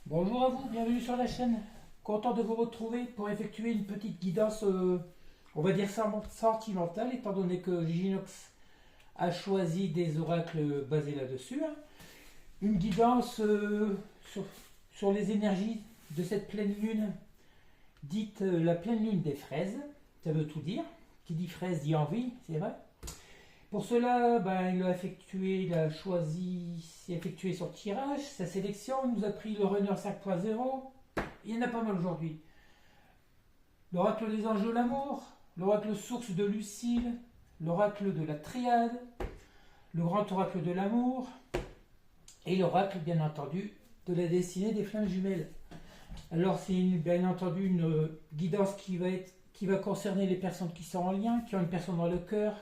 Bonjour à vous, bienvenue sur la chaîne. Content de vous retrouver pour effectuer une petite guidance, on va dire sentimentale, étant donné que Ginox a choisi des oracles basés là-dessus, hein. Une guidance sur les énergies de cette pleine lune, dite la pleine lune des fraises. Ça veut tout dire. Qui dit fraise dit envie, c'est vrai. Pour cela, il a choisi, il a effectué son tirage, sa sélection. Il nous a pris le runner 5.0. Il y en a pas mal aujourd'hui. L'oracle des anges de l'amour, l'oracle source de Lucille, l'oracle de la triade, le grand oracle de l'amour et l'oracle, bien entendu, de la destinée des flammes jumelles. Alors, c'est bien entendu une guidance qui va concerner les personnes qui sont en lien, qui ont une personne dans le cœur,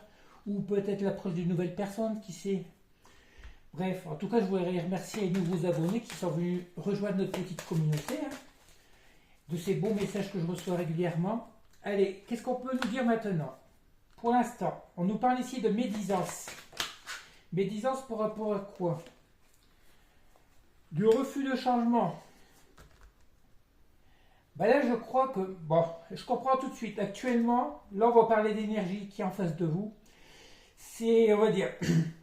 ou peut-être l'approche d'une nouvelle personne, qui sait. Bref, en tout cas, je voudrais remercier les nouveaux abonnés qui sont venus rejoindre notre petite communauté, hein, de ces beaux messages que je reçois régulièrement. Allez, qu'est-ce qu'on peut nous dire maintenant? Pour l'instant, on nous parle ici de médisance. Médisance par rapport à quoi? Du refus de changement. Là, je crois que... Bon, je comprends tout de suite. Actuellement, là, on va parler d'énergie qui est en face de vous. C'est, on va dire,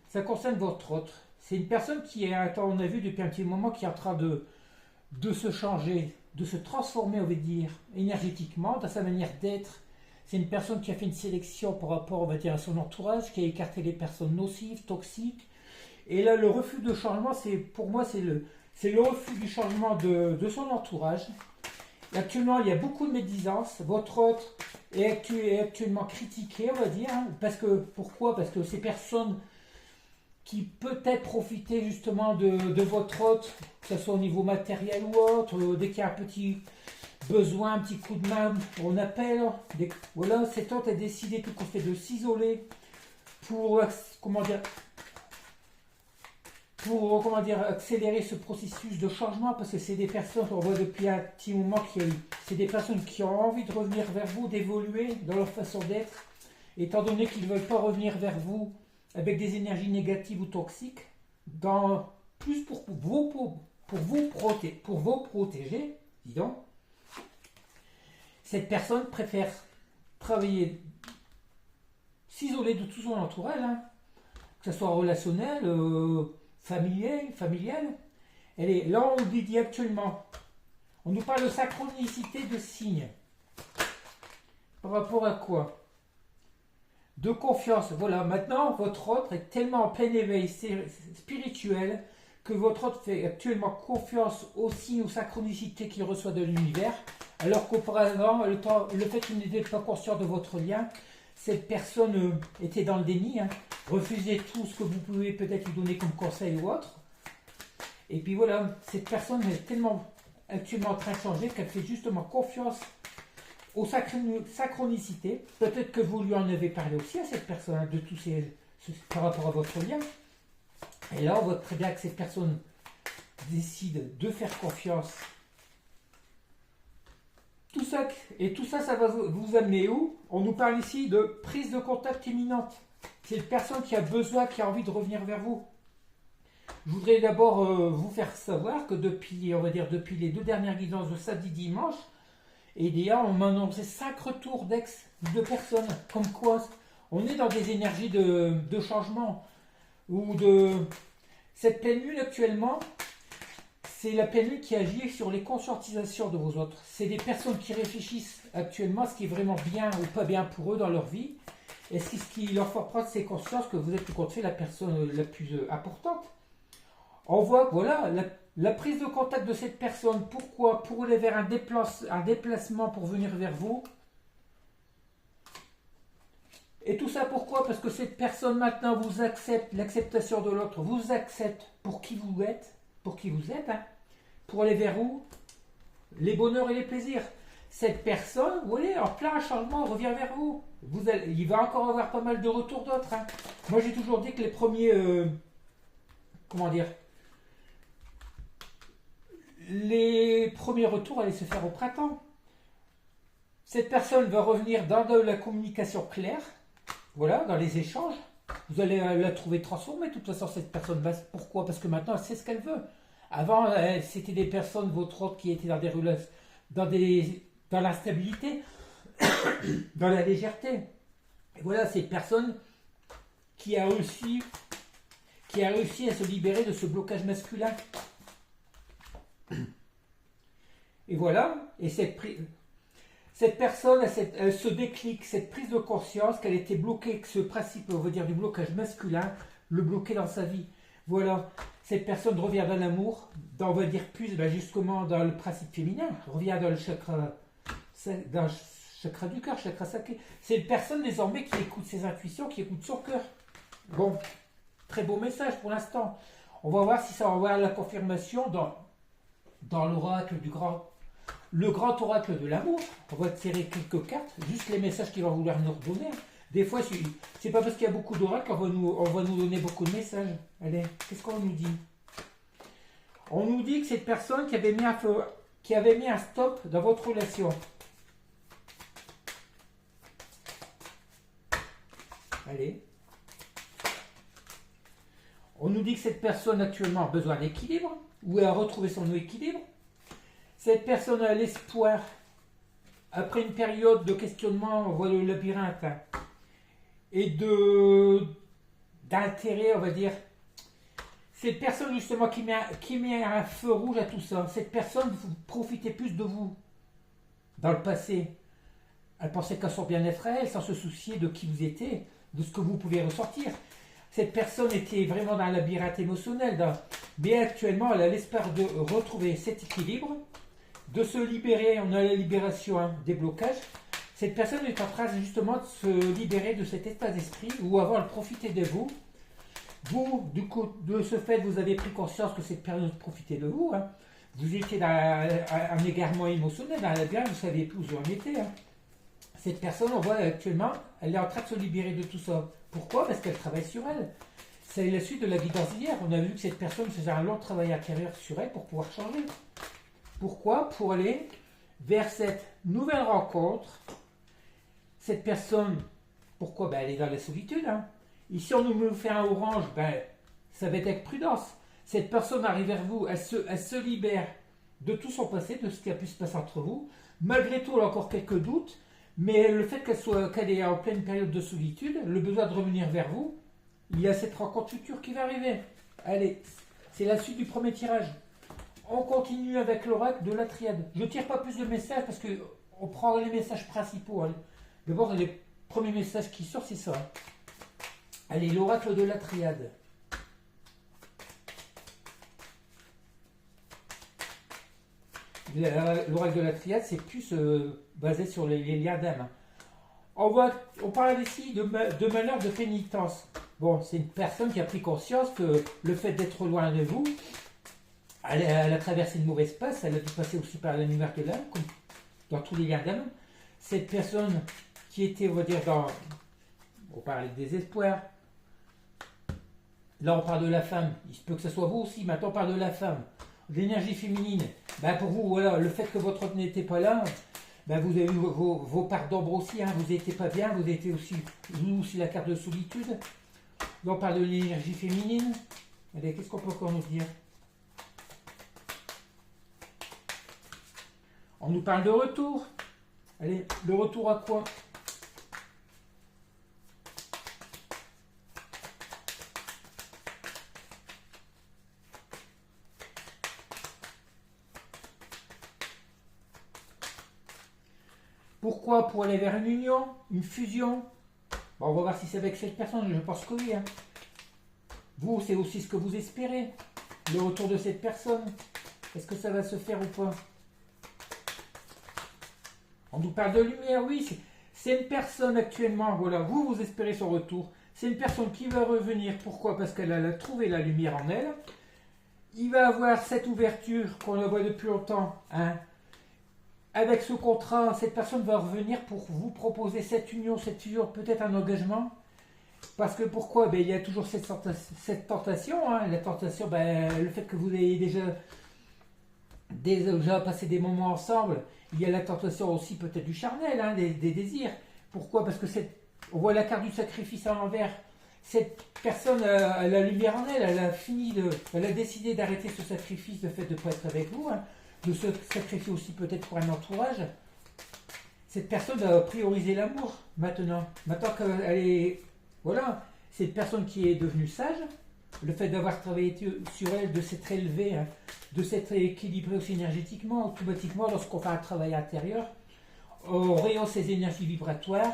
ça concerne votre autre. C'est une personne qui est, on a vu depuis un petit moment, qui est en train de se changer, de se transformer, on va dire, énergétiquement, dans sa manière d'être. C'est une personne qui a fait une sélection par rapport, on va dire, à son entourage, qui a écarté les personnes nocives, toxiques. Et là, le refus de changement, pour moi, c'est le refus du changement de son entourage. Et actuellement, il y a beaucoup de médisance. Votre autre est actuellement critiqué, on va dire. Hein, pourquoi? Parce que ces personnes qui peut-être profitaient justement de votre autre, que ce soit au niveau matériel ou autre, dès qu'il y a un petit besoin, un petit coup de main, on appelle. Voilà, cet autre a décidé tout qu'on fait de s'isoler pour, comment dire, accélérer ce processus de changement, parce que c'est des personnes qu'on voit depuis un petit moment c'est des personnes qui ont envie de revenir vers vous, d'évoluer dans leur façon d'être, étant donné qu'ils ne veulent pas revenir vers vous avec des énergies négatives ou toxiques, plus pour vous protéger, dis donc. Cette personne préfère travailler, s'isoler de tout son entourage, hein, que ce soit relationnel, familiale. Là, on lui dit actuellement, on nous parle de synchronicité de signes. Par rapport à quoi? De confiance. Voilà, maintenant, votre autre est tellement en plein éveil spirituel que votre autre fait actuellement confiance aux signes, aux synchronicités qu'il reçoit de l'univers, alors qu'auparavant, le fait qu'il n'était pas conscient de votre lien, cette personne était dans le déni, hein, refusait tout ce que vous pouvez peut-être lui donner comme conseil ou autre. Et puis voilà, cette personne est tellement actuellement en train de changer qu'elle fait justement confiance aux synchronicités. Peut-être que vous lui en avez parlé aussi à cette personne, hein, de par rapport à votre lien. Et là, on voit très bien que cette personne décide de faire confiance. Tout ça, ça va vous amener où? On nous parle ici de prise de contact imminente. C'est une personne qui a besoin, qui a envie de revenir vers vous. Je voudrais d'abord vous faire savoir que depuis les 2 dernières guidances de samedi dimanche, on m'a annoncé 5 retours de personnes. Comme quoi, on est dans des énergies de changement. Cette pleine lune actuellement, c'est la pleine lune qui agit sur les conscientisations de vos autres. C'est des personnes qui réfléchissent actuellement à ce qui est vraiment bien ou pas bien pour eux dans leur vie. Et ce qui leur fait prendre ces consciences que vous êtes tout compte fait la personne la plus importante. On voit que voilà, la prise de contact de cette personne, pourquoi? Pour aller vers un déplacement pour venir vers vous. Et tout ça pourquoi? Parce que cette personne maintenant vous accepte, l'acceptation de l'autre vous accepte pour qui vous êtes, hein, pour aller vers où? Les bonheurs et les plaisirs. Cette personne, vous voyez, en plein changement, revient vers vous. Il va encore avoir pas mal de retours d'autres. Hein. Moi, j'ai toujours dit que les premiers, les premiers retours allaient se faire au printemps. Cette personne va revenir dans de la communication claire, voilà, dans les échanges. Vous allez la trouver transformée. De toute façon, cette personne, pourquoi? Parce que maintenant, elle sait ce qu'elle veut. Avant, c'était des personnes, votre autre, qui étaient dans des relations, dans l'instabilité, dans la légèreté. Et voilà, cette personne qui a réussi, à se libérer de ce blocage masculin. Et voilà, et cette personne a ce déclic, cette prise de conscience qu'elle était bloquée, que ce principe, on va dire, du blocage masculin, le bloquait dans sa vie. Voilà, cette personne revient dans l'amour, on va dire plus justement dans le principe féminin, revient dans le chakra du cœur, chakra sacré. C'est une personne désormais qui écoute ses intuitions, qui écoute son cœur. Bon, très beau message pour l'instant. On va voir si ça va avoir la confirmation dans l'oracle le grand oracle de l'amour. On va tirer quelques cartes, juste les messages qu'il va vouloir nous redonner. Des fois, c'est pas parce qu'il y a beaucoup d'oracles qu'on va nous donner beaucoup de messages. Allez, qu'est-ce qu'on nous dit? On nous dit que cette personne qui avait mis un stop dans votre relation. Allez. On nous dit que cette personne actuellement a besoin d'équilibre, ou a retrouvé son équilibre. Cette personne a l'espoir, après une période de questionnement, on voit le labyrinthe, hein, et d'intérêt, on va dire. Cette personne justement qui met un feu rouge à tout ça. Cette personne, vous profitez plus de vous. Dans le passé, elle pensait qu'à son bien-être à elle, sans se soucier de qui vous étiez, de ce que vous pouvez ressortir. Cette personne était vraiment dans un labyrinthe émotionnel. Mais actuellement, elle a l'espoir de retrouver cet équilibre, de se libérer. On a la libération, hein, des blocages. Cette personne est en train justement de se libérer de cet état d'esprit où avant elle profitait de vous. Vous, du coup, de ce fait, vous avez pris conscience que cette période profitait de vous. Hein. Vous étiez dans un égarement émotionnel, dans un labyrinthe, vous ne saviez plus où vous en étiez. Hein. Cette personne, on voit actuellement, elle est en train de se libérer de tout ça. Pourquoi? Parce qu'elle travaille sur elle. C'est la suite de la guidance d'hier. On a vu que cette personne faisait un long travail intérieur sur elle pour pouvoir changer. Pourquoi? Pour aller vers cette nouvelle rencontre. Cette personne, pourquoi? Elle est dans la solitude. Hein. Ici, on nous fait un orange, ça va être avec prudence. Cette personne arrive vers vous, elle se libère de tout son passé, de ce qui a pu se passer entre vous. Malgré tout, elle a encore quelques doutes. Mais le fait qu'elle est en pleine période de solitude, le besoin de revenir vers vous, il y a cette rencontre future qui va arriver. Allez, c'est la suite du premier tirage. On continue avec l'oracle de la triade. Je ne tire pas plus de messages parce qu'on prend les messages principaux. Hein. D'abord, les premiers messages qui sortent, c'est ça. Allez, l'oracle de la triade. L'oracle de la triade, c'est plus basé sur les liens d'âme. On parle ici de malheur, de pénitence. Bon, c'est une personne qui a pris conscience que le fait d'être loin de vous, elle a traversé une mauvaise passe, elle a dû passer aussi par l'univers de l'âme, comme dans tous les liens d'âme. Cette personne qui était, on va dire, on parle de désespoir. Là, on parle de la femme. Il se peut que ce soit vous aussi. Maintenant, on parle de la femme. L'énergie féminine. Pour vous, voilà, le fait que votre autre n'était pas là, vous avez eu vos parts d'ombre aussi. Hein, vous n'étiez pas bien. Vous étiez aussi la carte de solitude. Là, on parle de l'énergie féminine. Allez, qu'est-ce qu'on peut encore nous dire? On nous parle de retour. Allez, le retour à quoi? Pourquoi? Pour aller vers une union, une fusion. On va voir si c'est avec cette personne, je pense que oui. Hein. Vous, c'est aussi ce que vous espérez. Le retour de cette personne. Est-ce que ça va se faire ou pas? On nous parle de lumière, oui. C'est une personne actuellement, voilà, vous espérez son retour. C'est une personne qui va revenir. Pourquoi? Parce qu'elle a trouvé la lumière en elle. Il va avoir cette ouverture qu'on la voit depuis longtemps. Hein. Avec ce contrat, cette personne va revenir pour vous proposer cette union, cette fusion, peut-être un engagement. Parce que pourquoi? Il y a toujours cette tentation. Hein. La tentation, le fait que vous ayez déjà passé des moments ensemble. Il y a la tentation aussi peut-être du charnel, hein, des désirs. Pourquoi? Parce que on voit la carte du sacrifice à l'envers. Cette personne a la lumière en elle, elle a décidé d'arrêter ce sacrifice, le fait de ne pas être avec vous, hein, de se sacrifier aussi peut-être pour un entourage. Cette personne a priorisé l'amour maintenant. Maintenant qu'elle est... Voilà, c'est une personne qui est devenue sage. Le fait d'avoir travaillé sur elle, de s'être élevée, hein, de s'être équilibrée aussi énergétiquement, automatiquement, lorsqu'on fait un travail intérieur, on rehausse ses énergies vibratoires.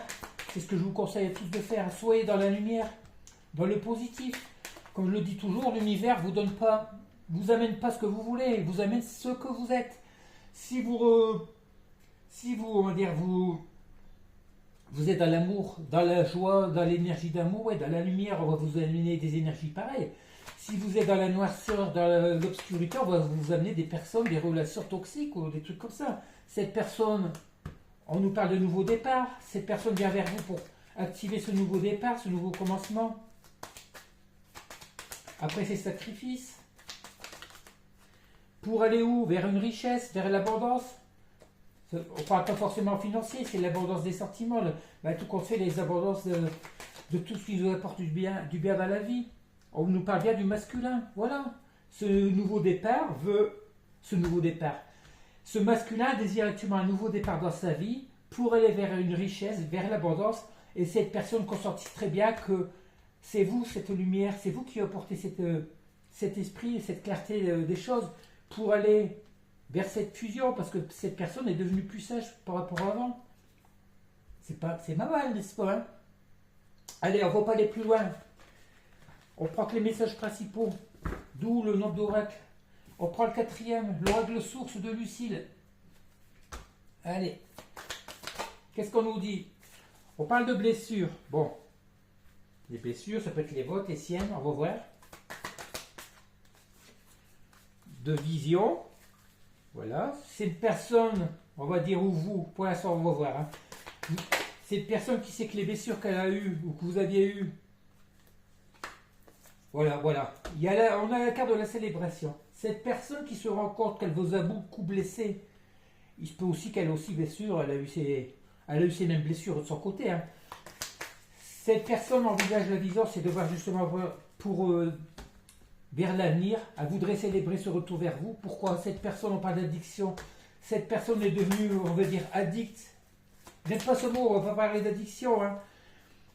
C'est ce que je vous conseille à tous de faire. Soyez dans la lumière, dans le positif. Comme je le dis toujours, l'univers vous donne pas, vous amène pas ce que vous voulez, il vous amène ce que vous êtes. Si vous on va dire, vous êtes dans l'amour, dans la joie, dans l'énergie d'amour, et dans la lumière, on va vous amener des énergies pareilles. Si vous êtes dans la noirceur, dans l'obscurité, on va vous amener des personnes, des relations toxiques ou des trucs comme ça. Cette personne, on nous parle de nouveau départ, cette personne vient vers vous pour activer ce nouveau départ, ce nouveau commencement. Après ces sacrifices, pour aller où? Vers une richesse, vers l'abondance. On ne parle pas forcément financier, c'est l'abondance des sentiments. Tout compte fait, les abondances de tout ce qui nous apporte du bien dans la vie. On nous parle bien du masculin. Voilà. Ce nouveau départ veut ce nouveau départ. Ce masculin désire actuellement un nouveau départ dans sa vie pour aller vers une richesse, vers l'abondance. Et cette personne consentit très bien que c'est vous, cette lumière, c'est vous qui apportez cet esprit, cette clarté des choses pour aller vers cette fusion, parce que cette personne est devenue plus sage par rapport à avant. C'est pas mal, n'est-ce pas, hein? Allez, on ne va pas aller plus loin. On prend que les messages principaux, d'où le nom d'oracle. On prend le 4e, l'oracle source de Lucille. Allez, qu'est-ce qu'on nous dit? On parle de blessures. Bon, les blessures, ça peut être les vôtres, les siennes, on va voir. De vision. Voilà, c'est une personne, on va dire, ou vous, pour l'instant on va voir, hein. C'est une personne qui sait que les blessures qu'elle a eues, ou que vous aviez eues, voilà. On a la carte de la célébration. Cette personne qui se rend compte qu'elle vous a beaucoup blessé, il se peut aussi qu'elle ait aussi blessure, elle a eu ses mêmes blessures de son côté, hein. Cette personne envisage la vision, c'est de voir justement vers l'avenir, à voudrait célébrer ce retour vers vous. Pourquoi? Cette personne, on parle d'addiction, cette personne est devenue, on va dire, addict. N'aime pas ce mot, on va pas parler d'addiction, hein.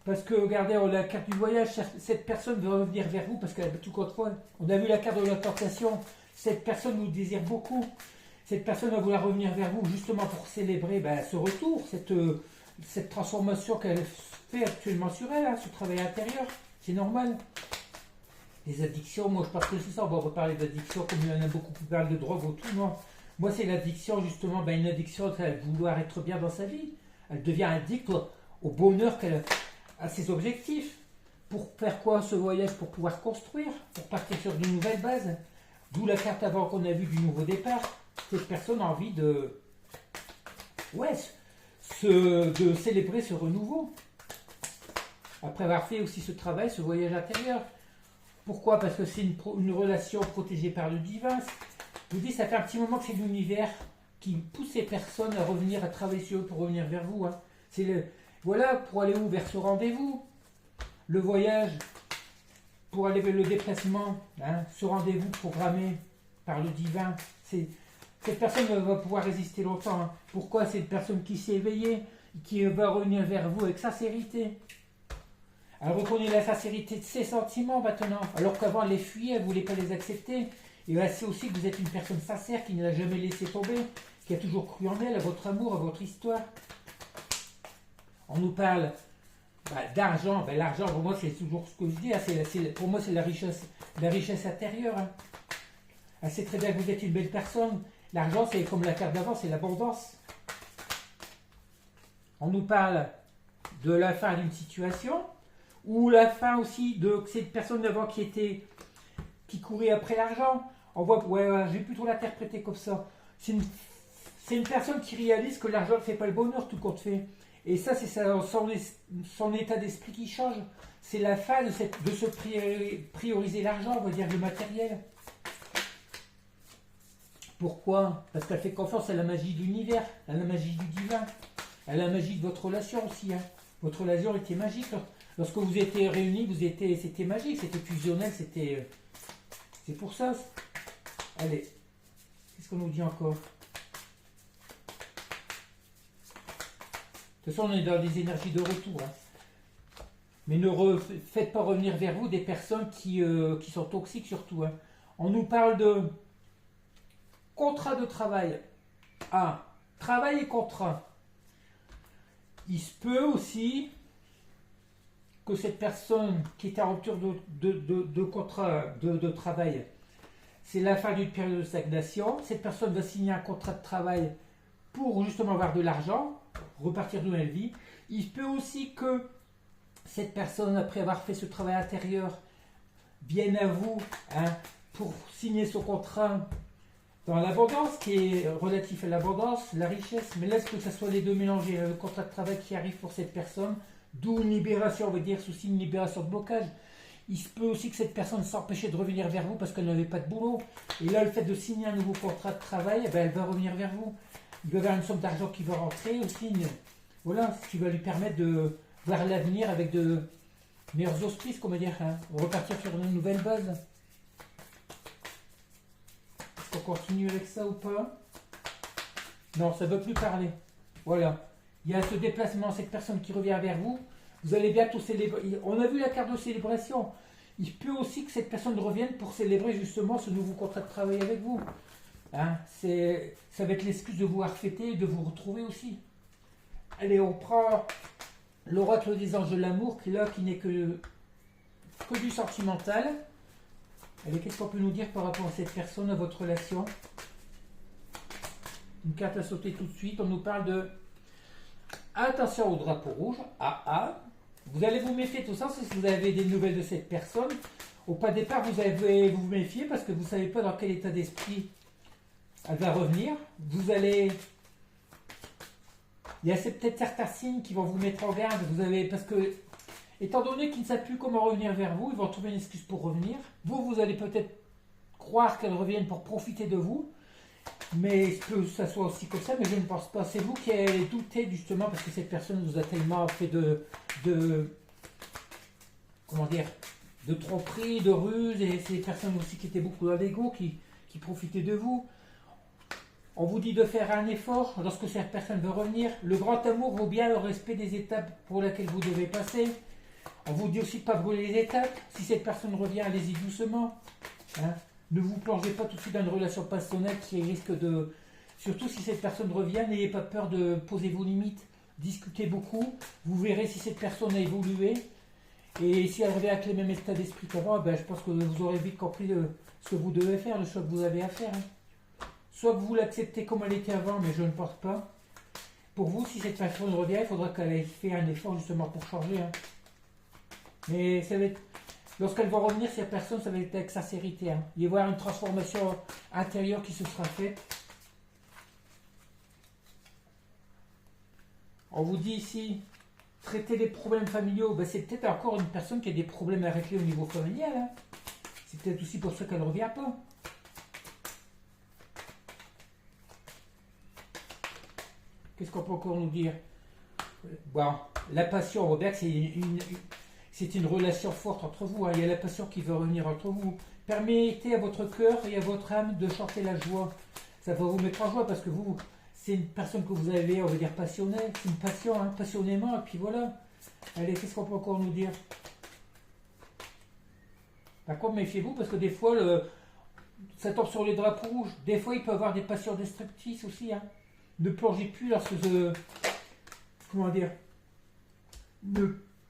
Parce que, regardez, on a la carte du voyage, cette personne veut revenir vers vous, parce qu'elle a tout contre. On a vu la carte de la tentation, cette personne vous désire beaucoup. Cette personne va vouloir revenir vers vous, justement pour célébrer ce retour, cette transformation qu'elle fait actuellement sur elle, hein, ce travail intérieur. C'est normal. Les addictions, moi je pense que c'est ça, on va reparler d'addiction comme il y en a beaucoup qui parlent de drogue ou tout, non. Moi c'est l'addiction justement, une addiction à vouloir être bien dans sa vie. Elle devient addict au bonheur qu'elle a, à ses objectifs. Pour faire quoi ce voyage? Pour pouvoir construire, pour partir sur de nouvelles bases. D'où la carte avant qu'on a vue du nouveau départ. Cette personne a envie de célébrer ce renouveau. Après avoir fait aussi ce travail, ce voyage intérieur. Pourquoi? Parce que c'est une relation protégée par le divin. Je vous dis, ça fait un petit moment que c'est l'univers qui pousse ces personnes à revenir, à travailler sur eux pour revenir vers vous, hein. Voilà, pour aller où? Vers ce rendez-vous. Le voyage, pour aller vers le déplacement, hein, ce rendez-vous programmé par le divin. Cette personne va pouvoir résister longtemps, hein. Pourquoi? C'est une personne qui s'est éveillée, qui va revenir vers vous avec sincérité. Elle reconnaît la sincérité de ses sentiments maintenant, alors qu'avant elle les fuyait, elle ne voulait pas les accepter. Et elle sait aussi que vous êtes une personne sincère qui ne l'a jamais laissé tomber, qui a toujours cru en elle, à votre amour, à votre histoire. On nous parle d'argent. L'argent, pour moi, c'est toujours ce que je dis, hein. Pour moi, c'est la richesse intérieure, hein. Elle sait très bien que vous êtes une belle personne. L'argent, c'est comme la carte d'avant, c'est l'abondance. On nous parle de la fin d'une situation, ou la fin aussi de cette personne d'avant qui courait après l'argent. On voit, j'ai plutôt l'interpréter comme ça. C'est une personne qui réalise que l'argent ne fait pas le bonheur, tout compte fait. Et ça, c'est son état d'esprit qui change. C'est la fin de se prioriser l'argent, on va dire le matériel. Pourquoi? Parce qu'elle fait confiance à la magie de l'univers, à la magie du divin, à la magie de votre relation aussi, hein. Votre relation était magique Lorsque vous étiez réunis, c'était magique, c'était fusionnel, c'est pour ça. Allez, qu'est-ce qu'on nous dit encore? De toute façon, on est dans des énergies de retour. Hein. Mais ne faites pas revenir vers vous des personnes qui sont toxiques surtout. Hein. On nous parle de contrat de travail. Ah, travail et contrat. Il se peut aussi que cette personne qui est en rupture de contrat de travail, c'est la fin d'une période de stagnation. Cette personne va signer un contrat de travail pour justement avoir de l'argent, repartir d'une nouvelle vie. Il se peut aussi que cette personne, après avoir fait ce travail intérieur, vienne à vous hein, pour signer son contrat dans l'abondance, qui est relatif à l'abondance, la richesse, mais laisse que ce soit les deux mélangés. Le contrat de travail qui arrive pour cette personne, d'où une libération, on va dire, souci une libération de blocage. Il se peut aussi que cette personne s'empêche de revenir vers vous parce qu'elle n'avait pas de boulot. Et là, le fait de signer un nouveau contrat de travail, eh ben, elle va revenir vers vous. Il va y avoir une somme d'argent qui va rentrer aussi. Voilà, ce qui va lui permettre de voir l'avenir avec de meilleurs auspices, comment dire, hein, repartir sur une nouvelle base. Est-ce qu'on continue avec ça ou pas? Non, ça ne veut plus parler. Voilà. Il y a ce déplacement, cette personne qui revient vers vous. Vous allez bientôt célébrer. On a vu la carte de célébration. Il peut aussi que cette personne revienne pour célébrer justement ce nouveau contrat de travail avec vous. Hein, ça va être l'excuse de vous fêter et de vous retrouver aussi. Allez, on prend l'oracle des anges de l'amour qui n'est que du sentimental. Allez, qu'est-ce qu'on peut nous dire par rapport à cette personne, à votre relation? Une carte à sauter tout de suite. On nous parle de attention au drapeau rouge. Vous allez vous méfier de tout ça si vous avez des nouvelles de cette personne. Au pas de départ, vous allez vous méfier parce que vous ne savez pas dans quel état d'esprit elle va revenir. Il y a peut-être certains signes qui vont vous mettre en garde. Parce que, étant donné qu'ils ne savent plus comment revenir vers vous, ils vont trouver une excuse pour revenir. Vous allez peut-être croire qu'elles reviennent pour profiter de vous. Mais il se peut que ça soit aussi comme ça, mais je ne pense pas. C'est vous qui avez douté justement parce que cette personne vous a tellement fait comment dire, de tromperie, de ruse, et c'est des personnes aussi qui étaient beaucoup dans l'ego, qui profitaient de vous. On vous dit de faire un effort lorsque cette personne veut revenir. Le grand amour vaut bien le respect des étapes pour lesquelles vous devez passer. On vous dit aussi de ne pas brûler les étapes. Si cette personne revient, allez-y doucement. Hein. Ne vous plongez pas tout de suite dans une relation passionnelle qui risque de... Surtout si cette personne revient, n'ayez pas peur de poser vos limites. Discutez beaucoup. Vous verrez si cette personne a évolué. Et si elle revient avec les mêmes états d'esprit qu'avant, ben, je pense que vous aurez vite compris ce que vous devez faire, le choix que vous avez à faire. Hein. Soit que vous l'acceptez comme elle était avant, mais je ne pense pas. Pour vous, si cette personne revient, il faudra qu'elle ait fait un effort justement pour changer. Hein. Mais ça va être... Lorsqu'elle va revenir, cette personne, ça va être avec sincérité. Hein. Il va y avoir une transformation intérieure qui se sera faite. On vous dit ici, traiter les problèmes familiaux. Ben, c'est peut-être encore une personne qui a des problèmes à régler au niveau familial. Hein. C'est peut-être aussi pour ça qu'elle ne revient pas. Qu'est-ce qu'on peut encore nous dire? Bon, la passion, on voit bien que c'est une relation forte entre vous. Hein. Il y a la passion qui veut revenir entre vous. Permettez à votre cœur et à votre âme de chanter la joie. Ça va vous mettre en joie parce que vous, c'est une personne que vous avez, on va dire, passionnée. C'est une passion, hein, passionnément. Et puis voilà. Allez, qu'est-ce qu'on peut encore nous dire? Par contre, méfiez-vous parce que des fois, ça tombe sur les drapeaux rouges. Des fois, il peut y avoir des passions destructrices aussi. Hein. Ne plongez plus lorsque comment dire? Ne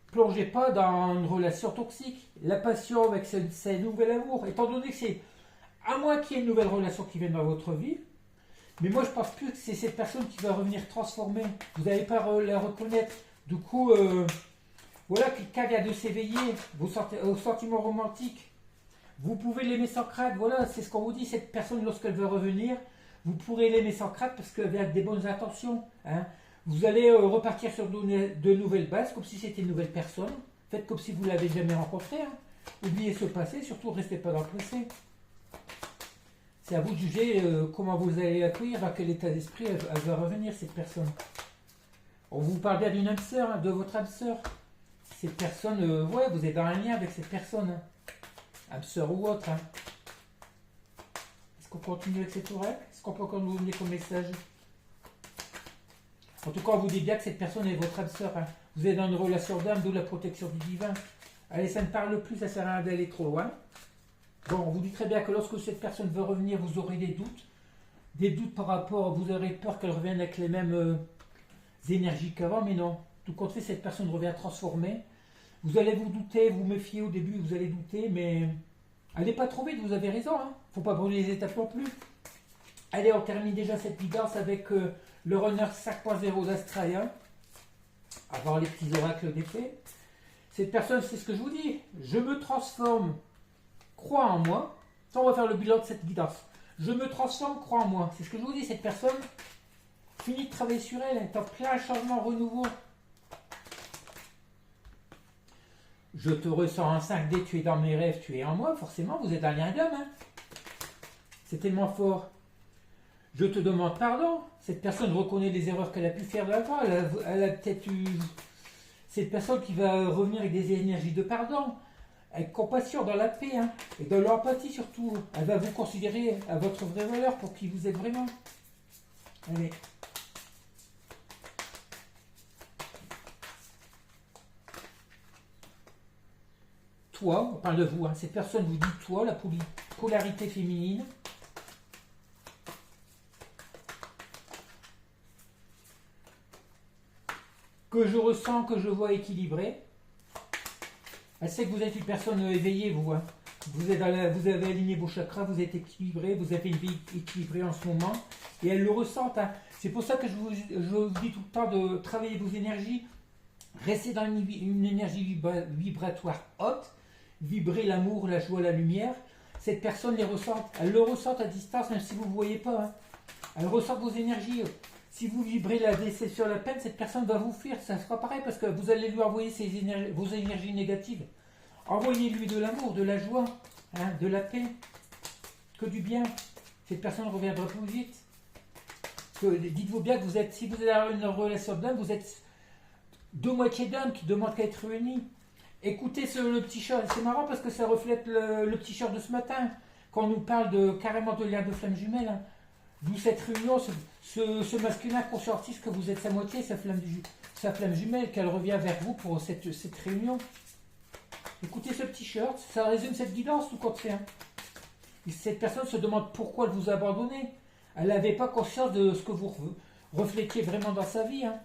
plongez pas dans une relation toxique. La passion avec ce nouvel amour, étant donné que c'est à moins qu'il y ait une nouvelle relation qui vienne dans votre vie, mais moi je pense plus que c'est cette personne qui va revenir transformer. Vous n'allez pas la reconnaître. Du coup, voilà, quelqu'un vient de s'éveiller. Vos sentiments romantiques, vous pouvez l'aimer sans crainte. Voilà, c'est ce qu'on vous dit. Cette personne, lorsqu'elle veut revenir, vous pourrez l'aimer sans crainte parce qu'elle vient avec des bonnes intentions. Hein. Vous allez repartir sur de nouvelles bases, comme si c'était une nouvelle personne. Faites comme si vous ne l'avez jamais rencontrée. Hein. Oubliez ce passé, surtout restez pas dans le passé. C'est à vous de juger comment vous allez accueillir, à quel état d'esprit elle va revenir, cette personne. On vous parle bien d'une âme sœur, hein, de votre âme sœur. cette personne, ouais, vous êtes dans un lien avec cette personne, hein. Âme sœur ou autre. Hein. Est-ce qu'on continue avec cet oracle? Est-ce qu'on peut encore nous donner comme message? En tout cas, on vous dit bien que cette personne est votre âme sœur. Hein. Vous êtes dans une relation d'âme, d'où la protection du divin. Allez, ça ne parle plus, ça sert à rien d'aller trop loin. Bon, on vous dit très bien que lorsque cette personne veut revenir, vous aurez des doutes. Des doutes par rapport, vous aurez peur qu'elle revienne avec les mêmes énergies qu'avant, mais non. Tout compte fait, cette personne revient transformée. Vous allez vous douter, vous méfier au début, vous allez douter, mais allez pas trop vite, vous avez raison. Hein. Faut pas brûler les étapes non plus. Allez, on termine déjà cette guidance avec le runner 5.0 d'Astralia. Avoir les petits oracles d'effet. Cette personne, c'est ce que je vous dis. Je me transforme, crois en moi. Ça, on va faire le bilan de cette guidance. Je me transforme, crois en moi. C'est ce que je vous dis. Cette personne finit de travailler sur elle. Elle est en plein changement, renouveau. Je te ressens en 5D, tu es dans mes rêves, tu es en moi. Forcément, vous êtes un lien d'homme. Hein. C'est tellement fort. Je te demande pardon. Cette personne reconnaît les erreurs qu'elle a pu faire de l'avant. Elle a peut-être eu... Cette personne qui va revenir avec des énergies de pardon, avec compassion, dans la paix, hein, et dans l'empathie surtout. Elle va vous considérer à votre vraie valeur pour qui vous êtes vraiment. Allez. Toi, on parle de vous, hein. Cette personne vous dit toi, la polarité féminine. Que je ressens, que je vois équilibrée. Elle sait que vous êtes une personne éveillée, vous. Hein. Vous avez aligné vos chakras, vous êtes équilibré, vous avez une vie équilibrée en ce moment. Et elle le ressent. Hein. C'est pour ça que je vous dis tout le temps de travailler vos énergies. Restez dans une énergie vibratoire haute. Vibrer l'amour, la joie, la lumière. Cette personne les ressent. Elle le ressent à distance, même si vous ne voyez pas. Hein. Elle ressent vos énergies. Si vous vibrez la déception, la peine, cette personne va vous fuir. Ça sera pareil parce que vous allez lui envoyer vos énergies négatives. Envoyez-lui de l'amour, de la joie, hein, de la paix, que du bien. Cette personne reviendra plus vite. Dites-vous bien que vous êtes, si vous êtes dans une relation d'homme, vous êtes deux moitiés d'hommes qui demandent qu'à être réunis. Écoutez le petit chant, c'est marrant parce que ça reflète le petit chant de ce matin, quand on nous parle carrément de lien de flamme jumelle. Hein. D'où cette réunion, ce masculin conscientise que vous êtes sa moitié, sa flamme jumelle, qu'elle revient vers vous pour cette réunion. Écoutez ce petit shirt, ça résume cette guidance tout compte fait. Hein. Cette personne se demande pourquoi elle vous a abandonné. Elle n'avait pas conscience de ce que vous reflétiez vraiment dans sa vie. Hein.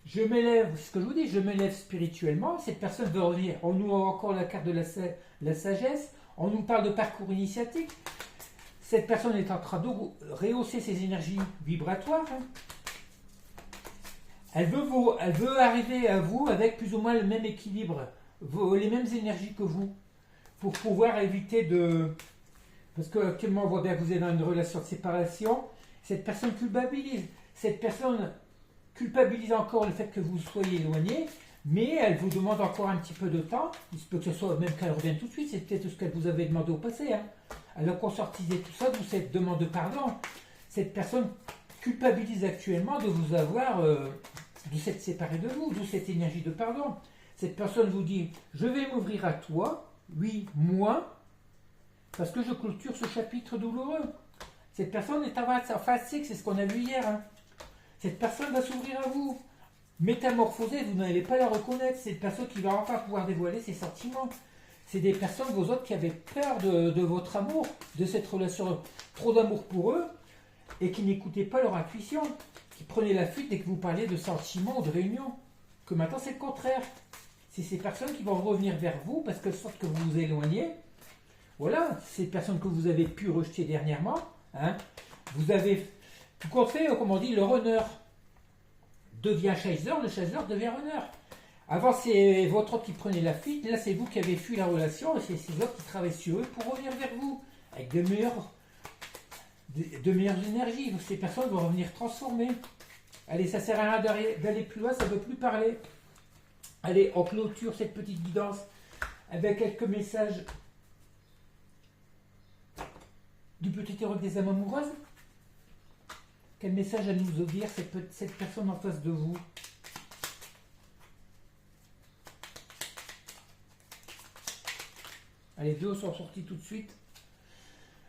Je m'élève, c'est ce que je vous dis, je m'élève spirituellement. Cette personne veut revenir. On nous a encore la carte de la sagesse. On nous parle de parcours initiatique. Cette personne est en train de rehausser ses énergies vibratoires. Hein. Elle veut arriver à vous avec plus ou moins le même équilibre, les mêmes énergies que vous, pour pouvoir éviter de... Parce qu'actuellement, on voit bien que vous êtes dans une relation de séparation. Cette personne culpabilise. Cette personne culpabilise encore le fait que vous soyez éloigné, mais elle vous demande encore un petit peu de temps. Il se peut que ce soit même qu'elle revienne tout de suite. C'est peut-être ce qu'elle vous avait demandé au passé. Hein. Elle a conscientisé tout ça, d'où cette demande de pardon. Cette personne culpabilise actuellement de vous avoir... de s'être séparé de vous, d'où cette énergie de pardon. Cette personne vous dit, je vais m'ouvrir à toi, oui, moi, parce que je clôture ce chapitre douloureux. Cette personne est en phase 6, c'est ce qu'on a vu hier. Hein. Cette personne va s'ouvrir à vous. Métamorphosée, vous n'allez pas la reconnaître. C'est une personne qui va enfin pouvoir dévoiler ses sentiments. C'est des personnes, vos autres, qui avaient peur de votre amour, de cette relation, trop d'amour pour eux, et qui n'écoutaient pas leur intuition, qui prenaient la fuite dès que vous parliez de sentiments ou de réunions. Que maintenant, c'est le contraire. C'est ces personnes qui vont revenir vers vous parce qu'elles sentent que vous vous éloignez. Voilà, ces personnes que vous avez pu rejeter dernièrement. Hein, vous avez, tout compte fait, comme on dit, le runner devient chaser, le chaser devient runner. Avant, c'est votre autre qui prenait la fuite. Là, c'est vous qui avez fui la relation. Et c'est ces autres qui travaillent sur eux pour revenir vers vous avec de meilleures énergies. Donc, ces personnes vont revenir transformées. Allez, ça sert à rien d'aller plus loin, ça ne veut plus parler. Allez, on clôture cette petite guidance avec quelques messages du petit héros des âmes amoureuses. Quel message à nous dire cette personne en face de vous? Allez, deux sont sortis tout de suite.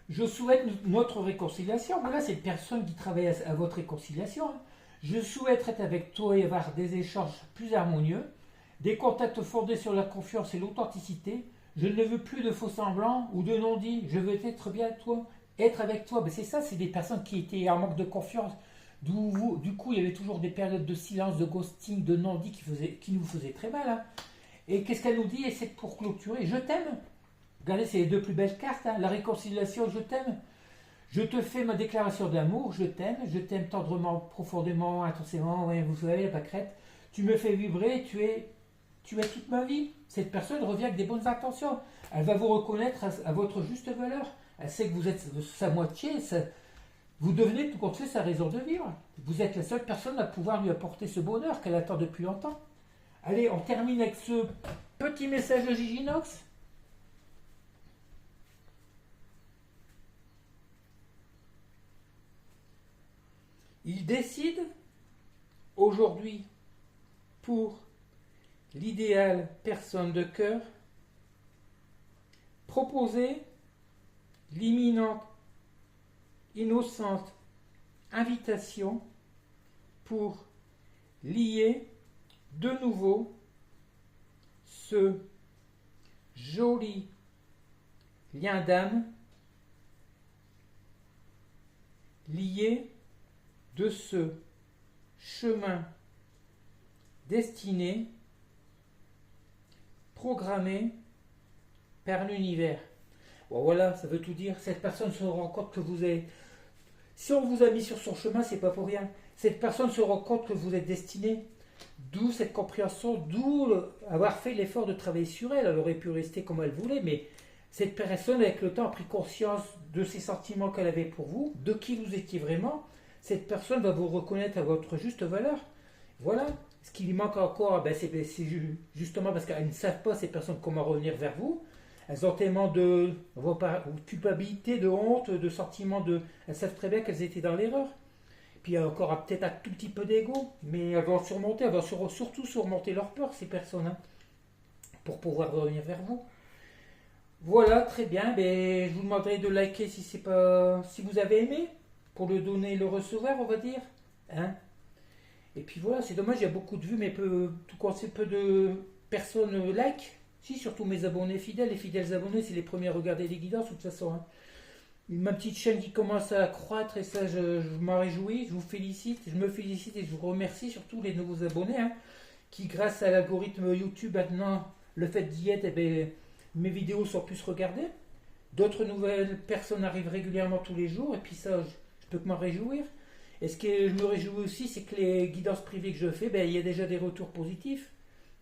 Je souhaite notre réconciliation. Voilà, c'est une personne qui travaille à votre réconciliation. Je souhaite être avec toi et avoir des échanges plus harmonieux, des contacts fondés sur la confiance et l'authenticité. Je ne veux plus de faux semblants ou de non-dits. Je veux être bien avec toi, être avec toi. Ben c'est ça, c'est des personnes qui étaient en manque de confiance. Du coup, il y avait toujours des périodes de silence, de ghosting, de non-dits qui nous faisaient très mal. Hein. Et qu'est-ce qu'elle nous dit? Et c'est pour clôturer. Je t'aime. Regardez, c'est les deux plus belles cartes. Hein. La réconciliation, je t'aime. Je te fais ma déclaration d'amour, je t'aime tendrement, profondément, intensément, ouais, vous savez, la pâquerette. Tu me fais vibrer, tu es toute ma vie. Cette personne revient avec des bonnes intentions. Elle va vous reconnaître à votre juste valeur. Elle sait que vous êtes sa moitié. Vous devenez tout compte fait sa raison de vivre. Vous êtes la seule personne à pouvoir lui apporter ce bonheur qu'elle attend depuis longtemps. Allez, on termine avec ce petit message de Giginox. Il décide aujourd'hui pour l'idéal personne de cœur, proposer l'imminente, innocente invitation pour lier de nouveau ce joli lien d'âme lié de ce chemin destiné, programmé par l'univers. Bon, voilà, ça veut tout dire. Cette personne se rend compte que vous êtes... Si on vous a mis sur son chemin, c'est pas pour rien. Cette personne se rend compte que vous êtes destiné. D'où cette compréhension, avoir fait l'effort de travailler sur elle. Elle aurait pu rester comme elle voulait, mais cette personne, avec le temps, a pris conscience de ses sentiments qu'elle avait pour vous, de qui vous étiez vraiment. Cette personne va vous reconnaître à votre juste valeur. Voilà. Ce qui lui manque encore, c'est justement parce qu'elles ne savent pas, ces personnes, comment revenir vers vous. Elles ont tellement de culpabilité, de honte, de sentiments de... Elles savent très bien qu'elles étaient dans l'erreur. Puis il y a encore peut-être un tout petit peu d'ego, mais elles vont surtout surmonter leur peur, ces personnes, hein, pour pouvoir revenir vers vous. Voilà, très bien. Je vous demanderai de liker si vous avez aimé, pour le donner et le recevoir, on va dire. Hein. Et puis voilà, c'est dommage, il y a beaucoup de vues, mais peu de personnes like. Si, surtout mes abonnés fidèles. Les fidèles abonnés, c'est les premiers à regarder les guidances, de toute façon. Hein. Ma petite chaîne qui commence à croître, et ça, je m'en réjouis. Je vous félicite, je me félicite et je vous remercie, surtout les nouveaux abonnés, hein, qui, grâce à l'algorithme YouTube, maintenant, le fait d'y être, mes vidéos sont plus regardées. D'autres nouvelles personnes arrivent régulièrement tous les jours, et puis ça, je peux que m'en réjouir. Et ce que je me réjouis aussi, c'est que les guidances privées que je fais, il y a déjà des retours positifs.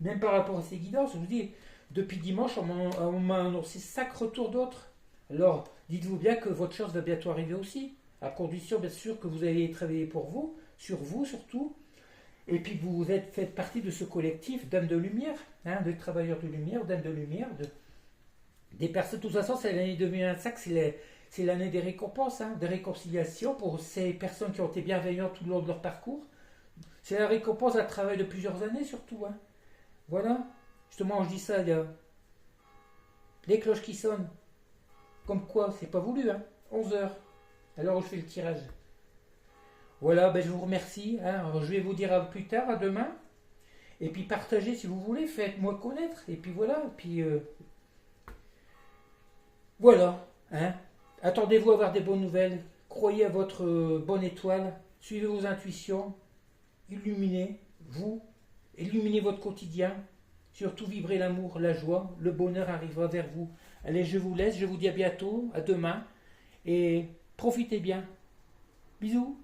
Même par rapport à ces guidances, je vous dis, depuis dimanche, on m'a annoncé 5 retours d'autres. Alors, dites-vous bien que votre chance va bientôt arriver aussi, à condition bien sûr que vous ayez travaillé pour vous, sur vous surtout, et puis que vous faites partie de ce collectif d'âmes de lumière, hein, de travailleurs de lumière, d'âmes de lumière, des personnes. De toute façon, c'est l'année 2025, c'est l'année des récompenses, hein, des réconciliations pour ces personnes qui ont été bienveillantes tout le long de leur parcours. C'est la récompense d'un travail de plusieurs années surtout. Hein. Voilà. Justement, je dis ça, il y a les cloches qui sonnent. Comme quoi, c'est pas voulu, hein. 11h. Alors je fais le tirage. Voilà, je vous remercie. Hein. Alors, je vais vous dire à plus tard, à demain. Et puis partagez si vous voulez, faites-moi connaître. Et puis voilà. Et puis voilà. Hein. Attendez-vous à avoir des bonnes nouvelles. Croyez à votre bonne étoile. Suivez vos intuitions. Illuminez-vous. Illuminez votre quotidien. Surtout vibrez l'amour, la joie. Le bonheur arrivera vers vous. Allez, je vous laisse. Je vous dis à bientôt. À demain. Et profitez bien. Bisous.